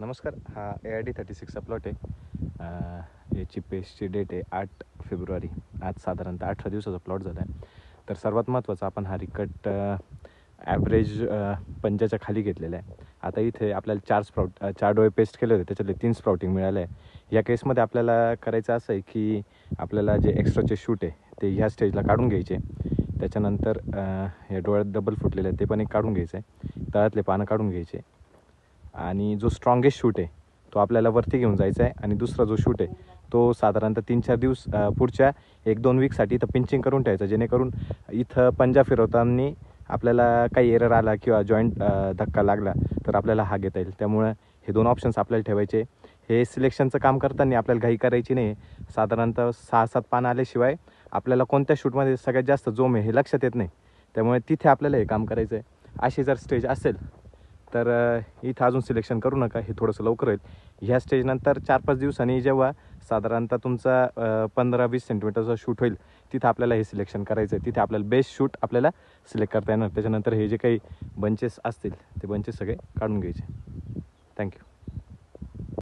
नमस्कार. हा AID36चा प्लॉट आहे. याची पेस्टची डेट आहे 8 फेब्रुवारी. आज साधारणतः 18 दिवसाचा प्लॉट झाला आहे. तर सर्वात महत्त्वाचा आपण हा रिकट ॲव्हरेज 5च्या खाली घेतलेला आहे. आता इथे आपल्याला 4 डोळे पेस्ट केले होते, त्याच्यातले 3 स्प्राउटिंग मिळाले आहे. या केसमध्ये आपल्याला करायचं असं आहे की आपल्याला जे एक्स्ट्राचे शूट आहे ते ह्या स्टेजला काढून घ्यायचे. त्याच्यानंतर हे डोळ्यात डबल फुटलेले आहे ते पण एक काढून घ्यायचं आहे. तळातले पानं काढून घ्यायचे आणि जो स्ट्रॉंगेस्ट शूट आहे तो आपल्याला वरती घेऊन जायचा आहे. आणि दुसरा जो शूट आहे तो साधारणतः 3-4 दिवस पुढच्या 1-2 वीकसाठी इथं पिंचिंग करून ठेवायचं, जेणेकरून इथं पंजा फिरवताना आपल्याला काही एरर आला किंवा जॉईंट धक्का लागला तर आपल्याला हा घेता येईल. त्यामुळं हे 2 ऑप्शन्स आपल्याला ठेवायचे. हे सिलेक्शनचं काम करताना आपल्याला घाई करायची नाही. साधारणतः 6-7 पानं आल्याशिवाय आपल्याला कोणत्या शूटमध्ये सगळ्यात जास्त जोम आहे हे लक्षात येत नाही. त्यामुळे तिथे आपल्याला हे काम करायचं आहे. अशी जर स्टेज असेल तर इथं अजून सिलेक्शन करू नका, हे थोडंसं लवकर होईल. ह्या स्टेजनंतर 4-5 दिवसांनी जेव्हा साधारणतः तुमचा 15-20 सेंटीमीटरचा शूट होईल तिथं आपल्याला हे सिलेक्शन करायचं आहे. तिथे आपल्याला बेस्ट शूट आपल्याला सिलेक्ट करता येणार. त्याच्यानंतर हे जे काही बंचेस असतील ते बंचेस सगळे काढून घ्यायचे. थँक्यू.